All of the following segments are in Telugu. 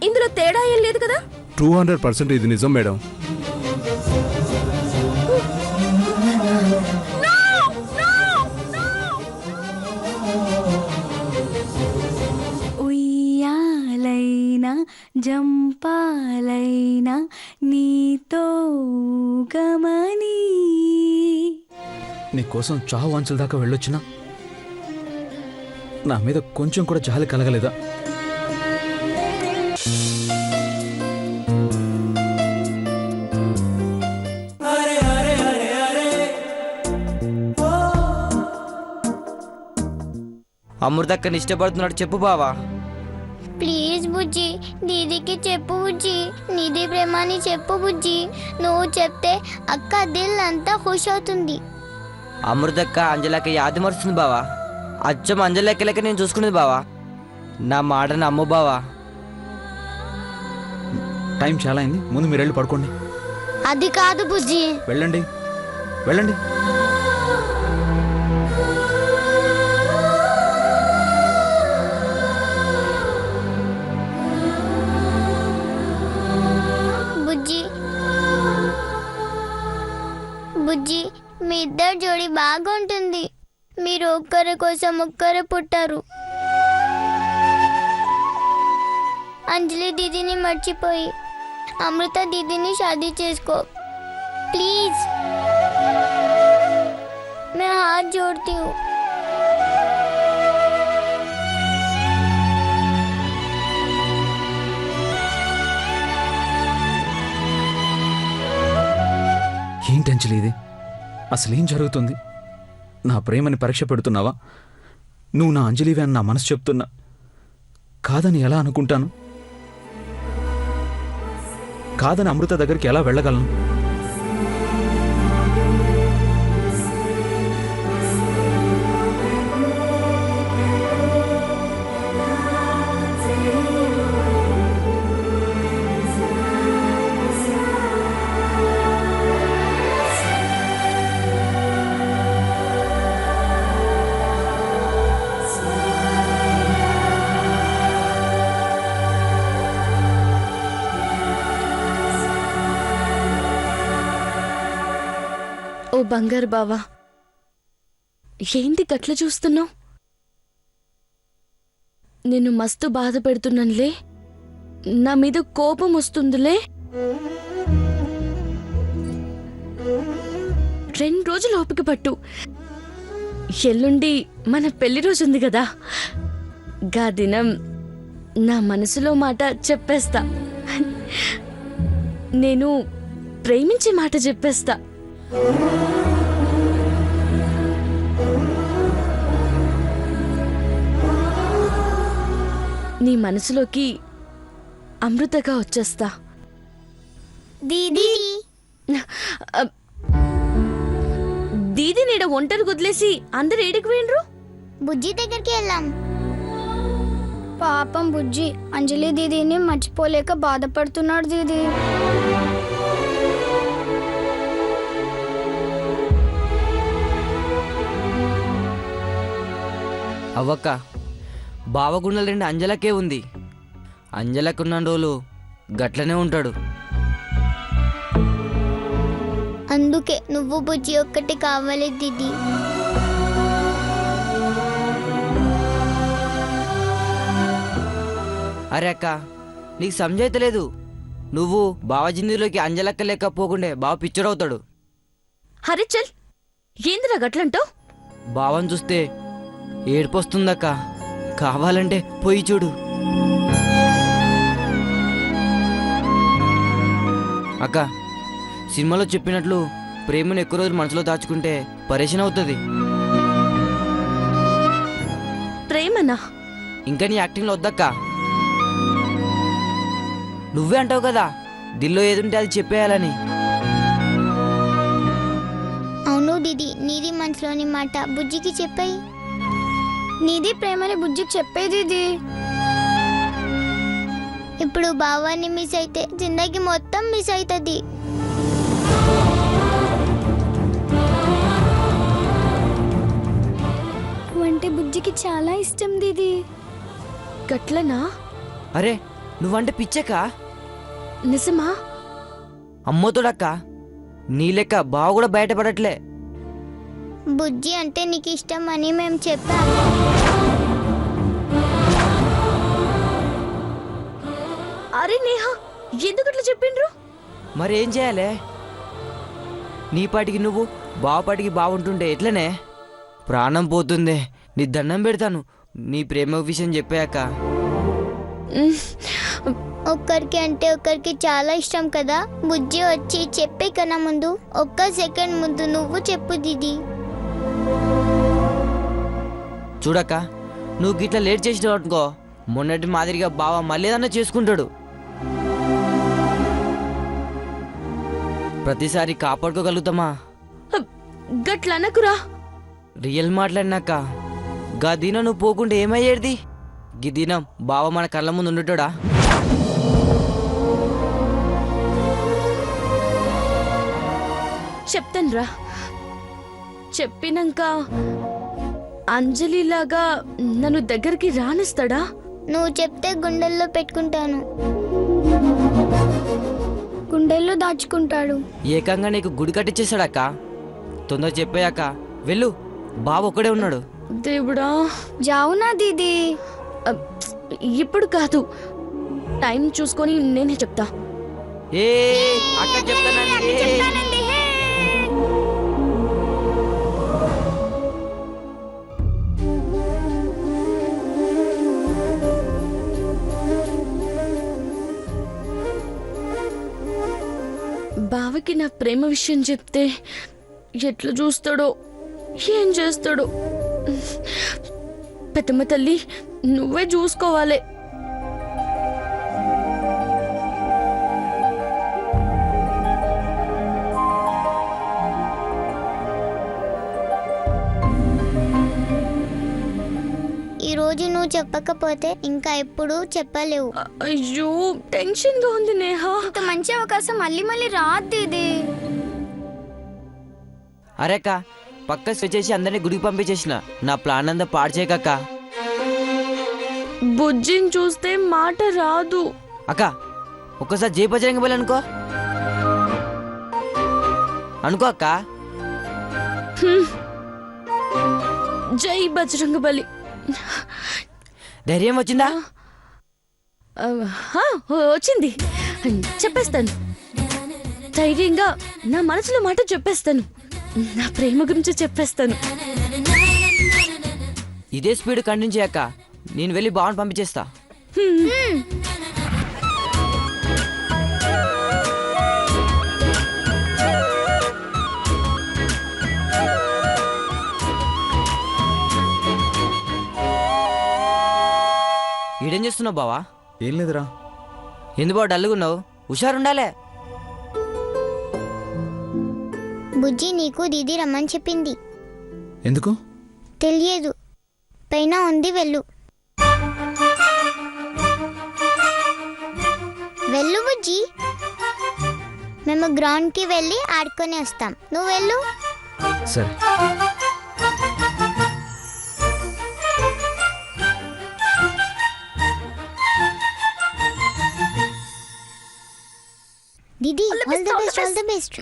ఇందులో తేడా ఏం లేదు కదా? 200% ఇది నిజం మేడం. ఉయ్యాలైనా జంపాలైనా నీతో గమని. నీకోసం చావు అంచుల దాకా వెళ్ళొచ్చినా నా మీద కొంచెం కూడా జాలి కలగలేదా? అమృతక్కని ఇష్టపడుతున్నాడు చెప్పు బావా. ప్లీజ్ బుజ్జి, దీదీకి చెప్పు బుజ్జి. నీది ప్రేమని చెప్పు బుజ్జి. నువ్వు చెప్తే అక్క దిల్ అంతా ఖుష్ అవుతుంది. అమృతక్క అంజలక్క యాది మరుస్తుంది బావా. అచ్చం అంజలక్క లెక్క నేను చూసుకునేది బావా. నా మాట నమ్ము బావా. టైం చాలా అయింది, ముందు మీరు వెళ్ళి పడుకోండి. అది కాదు బుజ్జి. వెళ్ళండి వెళ్ళండి. బుజ్జి బుజ్జి, మీ ఇద్దరు జోడి బాగుంటుంది. మీరు ఒక్కరి కోసం ఒక్కరే పుట్టారు. అంజలి దీదీని మర్చిపోయి అమృత దీదీని షాదీ చేసుకో ప్లీజ్. मैं हाथ जोड़ती हूँ. ఏంటి అంజలి ఇది? అసలేం జరుగుతుంది? నా ప్రేమని పరీక్ష పెడుతున్నావా? నువ్వు నా అంజలివే అని నా మనసు చెప్తున్నా. కాదని ఎలా అనుకుంటాను? కాదని అమృత దగ్గరికి ఎలా వెళ్ళగలను? ఓ బంగారు బావా, ఏంటి గట్ల చూస్తున్నావు? నిన్ను మస్తు బాధ పెడుతున్నానులే. నా మీద కోపం వస్తుందిలే. 2 రోజులు ఓపిక పట్టు. ఎల్లుండి మన పెళ్లి రోజు ఉంది కదా, గా దినం నా మనసులో మాట చెప్పేస్తా. నేను ప్రేమించే మాట చెప్పేస్తా. నీ మనసులోకి అమృతగా వచ్చేస్తా. దీదీ దీది నీడ ఒంటరి వదిలేసి అందరు ఏడికి పోయినరు? బుజ్జి దగ్గరికి వెళ్ళాం. పాపం బుజ్జి అంజలి దీదీని మర్చిపోలేక బాధపడుతున్నాడు దీదీ. అవ్వక్క, బావగుండలు 2 అంజలకే ఉంది. అంజలకున్న రోజులు గట్లనే ఉంటాడు. అందుకే నువ్వు బుజ్జి ఒక్కటి కావాలి దీదీ. అరే అక్క, నీకు సమజైతలేదు. నువ్వు బావ జిందీలోకి అంజలక్క లెక్క పోకుండే బావ పిచ్చడవుతాడు. హరి చల్, ఏందిరా గట్లంటావు? బావని చూస్తే ఏడుపొస్తుందక్క. కావాలంటే పోయి చూడు. అక్క, సినిమాలో చెప్పినట్లు ప్రేమను ఎక్కువ రోజులు మనసులో దాచుకుంటే పరేషన్ అవుతుంది. ప్రేమనా? ఇంకా నీ యాక్టింగ్లో వద్దక్క. నువ్వే అంటావు కదా దిల్లో ఏదుంటే అది చెప్పేయాలని. అవును దీదీ, నీది మనసులోని మాట బుజ్జికి చెప్పాయి. నీది ప్రేమని బుజ్జికి చెప్పేది ఇది. ఇప్పుడు బావాన్ని మిస్ అయితే జిందగీ మొత్తం మిస్ అవుతుంది. అంటే బుజ్జికి చాలా ఇష్టం దీదీ. గట్లనా? అరే, నువ్వంటే పిచ్చక్క? నిజమా? అమ్మతోడక్క, నీ లెక్క బావ కూడా బయటపడట్లే. బుజ్జి అంటే నీకు ఇష్టం అని మేము చెప్పాం. అరే నేహా, ఎందుకు అట్లా చెప్పిండ్రు? మరేం చేయాలి? నీ పాటికి నువ్వు బావపాటికి బాగుంటుంటే ఎట్లనే? ప్రాణం పోతుంది. నీ దండం పెడతాను, నీ ప్రేమ విషయం చెప్పాక. ఒక్కరికి అంటే ఒక్కరికి చాలా ఇష్టం కదా. బుజ్జి వచ్చి చెప్పే కన్నా ముందు ఒక్క సెకండ్ ముందు నువ్వు చెప్పు దీది. చూడక్క, నువ్వు గిట్లా లేట్ చేసినావు అనుకో, మొన్నటి మాదిరిగా బావ మళ్ళీ ఏదన్నా చేసుకుంటాడు. ప్రతిసారి కాపాడుకోగలుగుతామా? గట్లనకురా. రియల్ మాట్లాడినాక గా దినం నువ్వు పోకుంటే ఏమయ్యేది? గీ దినం బావ మన కళ్ళ ముందు ఉండటోడా? చెప్తానురా. చెప్పినాక అంజలిలాగా నన్ను దగ్గరికి రానిస్తాడా? నువ్వు చెప్తే గుండెల్లో పెట్టుకుంటాను. గుండెల్లో దాచుకుంటాడు. ఏకంగా నీకు గుడి కట్టించేశాడక్క. తొందర చెప్పాక వెళ్ళు, బావ ఒక్కడే ఉన్నాడు. దేవుడా, జావునా దీది. ఇప్పుడు కాదు, టైం చూసుకొని నేనే చెప్తా. ఏ అక్క చెప్తానండి. బావకి నా ప్రేమ విషయం చెప్తే ఎట్లా చూస్తాడో, ఏం చేస్తాడో. పెద్దమ్మ తల్లి, నువ్వే చూసుకోవాలి. ఈరోజు నువ్వు చెప్పకపోతే ఇంకా ఎప్పుడు చెప్పలేవు. అయ్యో, టెన్షన్ గా ఉంది నేహా. ఇంత మంచి అవకాశం మళ్ళీ మళ్ళీ రాదు దీది. అరేక్క, పక్క స్విచ్ చేసి అందరినీ గుడికి పంపించేసిన. నా ప్లాన్ అంతా పాడు చేయకక్క. బుజ్జిని చూస్తే మాట రాదు. అక్క, ఒక్కసారి జై బజరంగ బలి అనుకో. అనుకో అక్క. జై బజరంగ బలి. ధైర్యం వచ్చిందా? వచ్చింది. చెప్పేస్తాను. ధైర్యంగా నా మనసులో మాట చెప్పేస్తాను. నా ప్రేమ గురించి చెప్పేస్తాను. ఇదే స్పీడ్ కంటిన్యూ చేయక్క. నేను వెళ్ళి బావని పంపించేస్తా. ఈడేం చేస్తున్నావు బావా? ఏం లేదురా. ఎందుకు బావ డల్లుగున్నావు? హుషారుండాలే. బుజ్జి నీకు దీది రమ్మని చెప్పింది. ఎందుకు? తెలియదు, పైన ఉంది, వెళ్ళు. వెళ్ళు బుజ్జి, మేము గ్రౌండ్కి వెళ్ళి ఆడుకొని వస్తాం. నువ్వు వెళ్ళు. సరే. దీది, all the best, all the best.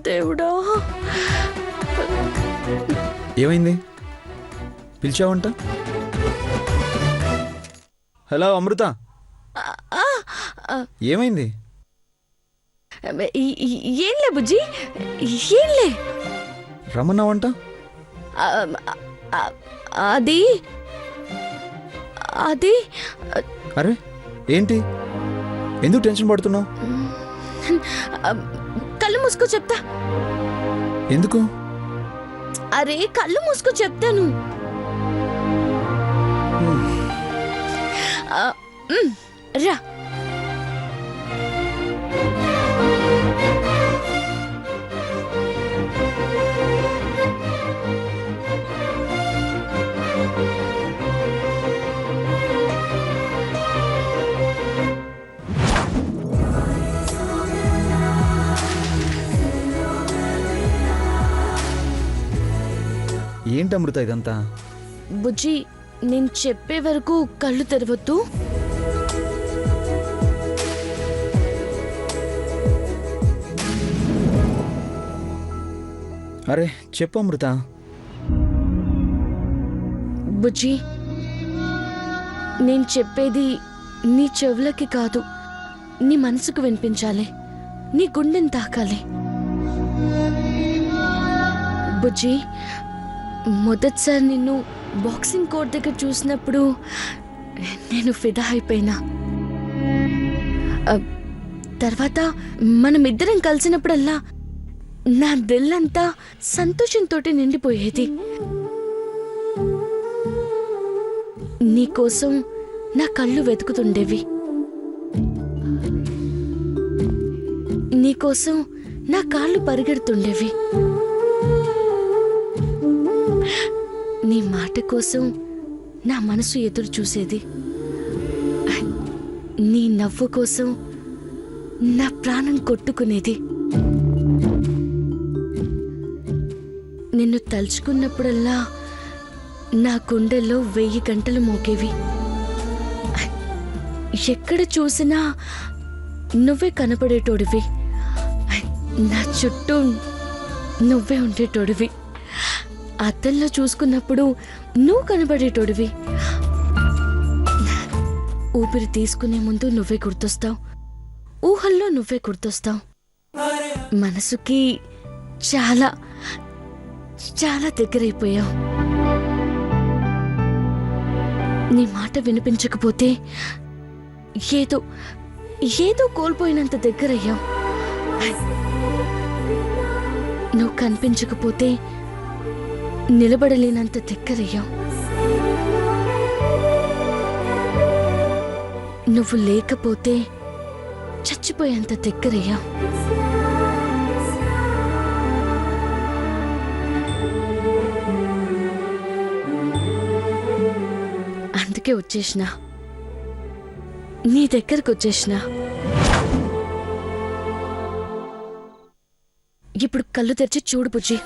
దేవుడా, ఏమైంది? పిలిచావంట? హలో అమృత, ఏమైంది? ఏంలే బుజ్జి, ఏంలే. రమ్మన్నావంట? అది అది అరే ఏంటి, ఎందుకు టెన్షన్ పడుతున్నావు? కళ్ళు మూసుకో చెప్తా. ఎందుకు? అరే కళ్ళు మూసుకో చెప్తాను. రా. అమృత ఇదంతా? బుజ్జి నేను చెప్పే వరకు కళ్ళు తెరవద్దు. అరే చెప్పు అమృత. బుజ్జి నేను చెప్పేది నీ చెవులకి కాదు, నీ మనసుకు వినిపించాలి, నీ గుండెని తాకాలి. బుజ్జి మొదటిసారి నిన్ను బాక్సింగ్ కోర్ట్ దగ్గర చూసినప్పుడు నేను ఫిదా అయిపోయినా. తర్వాత మనమిద్దరం కలిసినప్పుడల్లా నా దిల్లంతా సంతోషంతో నిండిపోయేది. నీకోసం నా కళ్ళు వెతుకుతుండేవి, నీకోసం నా కాళ్ళు పరిగెడుతుండేవి, నీ మాట కోసం నా మనసు ఎదురు చూసేది, నీ నవ్వు కోసం నా ప్రాణం కొట్టుకునేది. నిన్ను తలుచుకున్నప్పుడల్లా నా గుండెల్లో 1000 గంటలు మోగేవి. ఎక్కడ చూసినా నువ్వే కనపడేటోడివి, నా చుట్టూ నువ్వే ఉండేటోడివి. అద్దంలో చూసుకున్నప్పుడు నువ్వు కనబడేటోడివి. ఊపిరి తీసుకునే ముందు నువ్వే గుర్తొస్తావు, ఊహల్లో నువ్వే గుర్తొస్తావు. మనసుకి చాలా చాలా దగ్గరైపోయావు. నీ మాట వినిపించకపోతే ఏదో ఏదో కోల్పోయినంత దగ్గరయ్యావు. నువ్వు కనిపించకపోతే నిలబడలేనంత దగ్గరయ్యావు. నువ్వు లేకపోతే చచ్చిపోయేంత దగ్గరయ్యావు. అందుకే వచ్చేసినా, నీ దగ్గరకు వచ్చేసినా. ఇప్పుడు కళ్ళు తెరిచి చూడు బుజ్జి.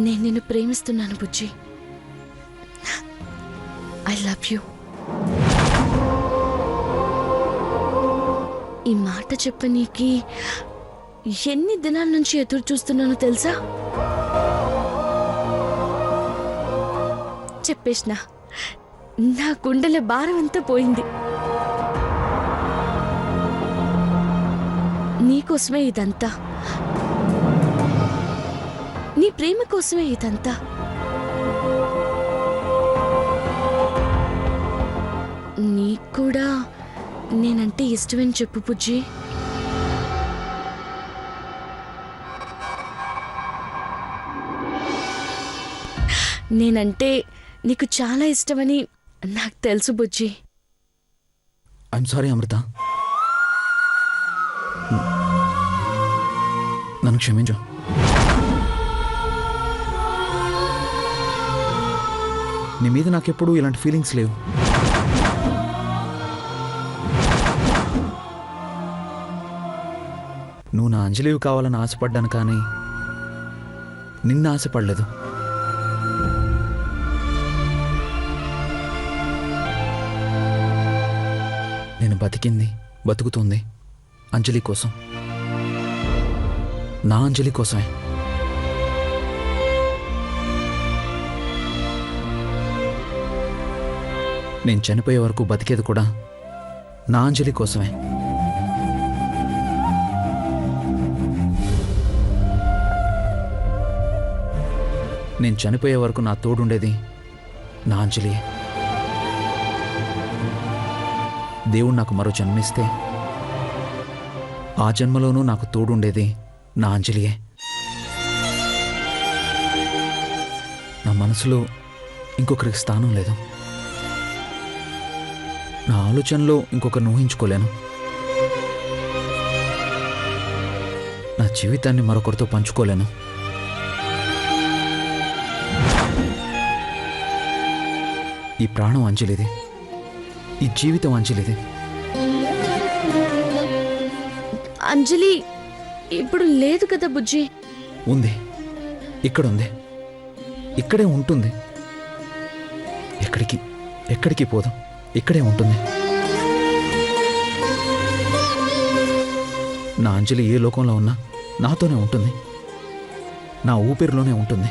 నేను నిన్ను ప్రేమిస్తున్నాను బుజ్జి. I love you. ఈ మాట చెప్పనీకి ఎన్ని దినాల నుంచి ఎదురు చూస్తున్నానో తెలుసా? చెప్పేసిన, నా గుండెల భారం అంతా పోయింది. నీకోసమే ఇదంతా, నీ ప్రేమ కోసమే ఇదంతా. నీకు కూడా నేనంటే ఇష్టమని చెప్పు బుజ్జి. నేనంటే నీకు చాలా ఇష్టమని నాకు తెలుసు బుజ్జి. ఐఎమ్ సారీ అమృత, నన్ను క్షమించు. నీ మీద నాకెప్పుడు ఇలాంటి ఫీలింగ్స్ లేవు. నువ్వు నా అంజలివి కావాలని ఆశపడ్డాను, కానీ నిన్న ఆశపడలేదు. నేను బతికింది, బతుకుతుంది అంజలి కోసం, నా అంజలి కోసమే. నేను చనిపోయే వరకు బతికేది కూడా నా అంజలి కోసమే. నేను చనిపోయే వరకు నా తోడుండేది నా అంజలియే. దేవుడు నాకు మరో జన్మిస్తే ఆ జన్మలోనూ నాకు తోడుండేది నా అంజలియే. నా మనసులో ఇంకొకరికి స్థానం లేదు. నా ఆలోచనలో ఇంకొకరిని ఊహించుకోలేను. నా జీవితాన్ని మరొకరితో పంచుకోలేను. ఈ ప్రాణం అంజలిది, ఈ జీవితం అంజలిది. అంజలి ఇప్పుడు లేదు కదా బుజ్జి. ఉంది, ఇక్కడుంది, ఇక్కడే ఉంటుంది. ఎక్కడికి పోదు, ఇక్కడే ఉంటుంది. నా అంజలి ఏ లోకంలో ఉన్నా నాతోనే ఉంటుంది, నా ఊపిరిలోనే ఉంటుంది,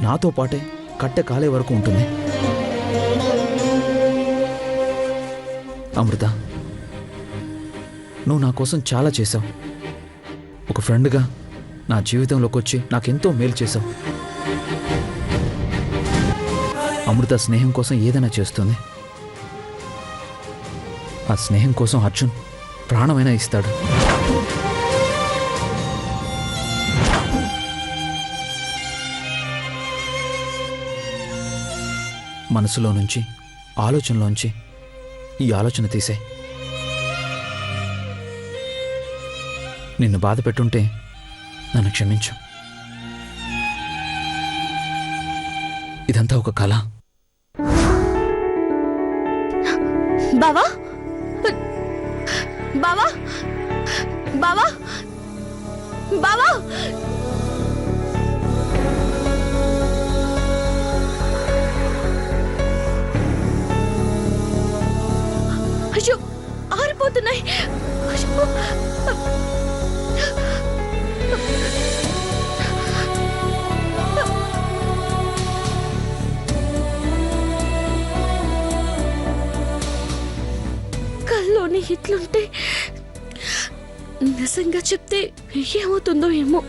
నాతో పాటే కట్టె కాలే వరకు ఉంటుంది. అమృత, నువ్వు నా కోసం చాలా చేశావు. ఒక ఫ్రెండ్గా నా జీవితంలోకి వచ్చి నాకెంతో మేలు చేశావు. అమృత స్నేహం కోసం ఏదైనా చేస్తుంది. ఆ స్నేహం కోసం అర్జున్ ప్రాణమైనా ఇస్తాడు. మనసులో నుంచి, ఆలోచనలోంచి ఈ ఆలోచన తీసే. నిన్ను బాధ పెట్టుంటే నన్ను క్షమించు. ఇదంతా ఒక కళ. బావా, బావా, బావా, బావా. అయ్యో, ఆరిపోతున్నాయి. అయ్యో. కల్లోని ఇట్లుంటే నిజంగా చెప్తే ఏమవుతుందో ఏమో.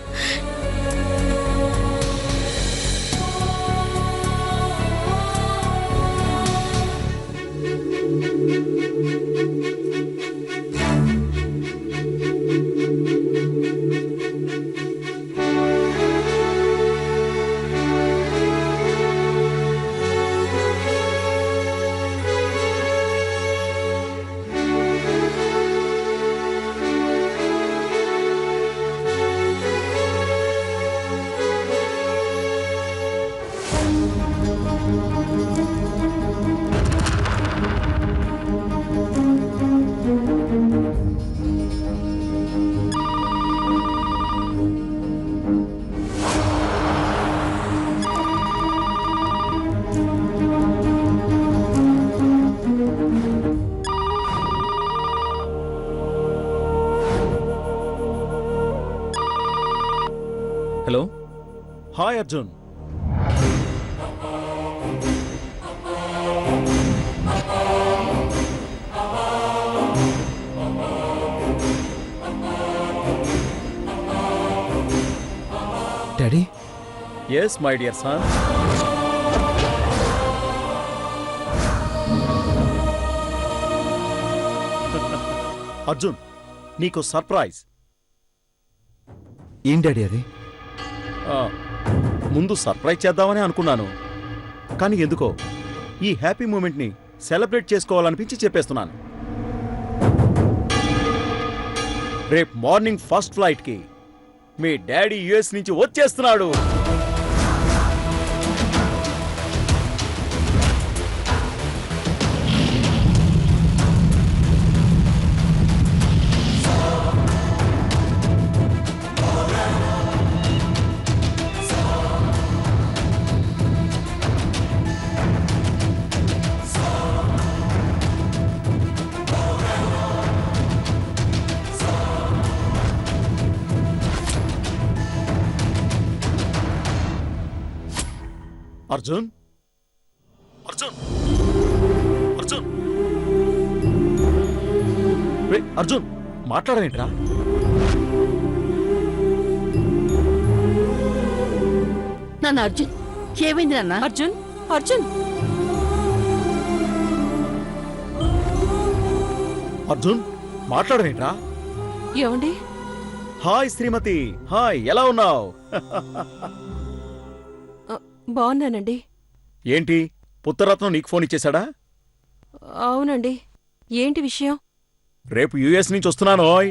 Hello. Hi Arjun. Daddy, yes my dear son. Arjun, నీకు సర్ప్రైజ్. ఏం డాడీ అది? ముందు సర్ప్రైజ్ చేద్దామని అనుకున్నాను, కానీ ఎందుకో ఈ హ్యాపీ మూమెంట్ని సెలబ్రేట్ చేసుకోవాలనిపించి చెప్పేస్తున్నాను. రేపు మార్నింగ్ ఫస్ట్ ఫ్లైట్కి మీ డాడీ యుఎస్ నుంచి వచ్చేస్తున్నాడు. అర్జున్, అర్జున్, అర్జున్. రే, అర్జున్ మాట్లాడవేంట్రా? నాన్న అర్జున్ ఏమైంది నాన్న? అర్జున్ అర్జున్ అర్జున్ మాట్లాడవేంట్రా? ఏమండి హాయ్ శ్రీమతి, హాయ్, ఎలా ఉన్నావు? బాగున్నానండి. ఏంటి పుత్రరత్నం నీకు ఫోన్ ఇచ్చేశాడా? అవునండి. ఏంటి విషయం? రేపు యుఎస్ నుంచి వస్తున్నానోయ్.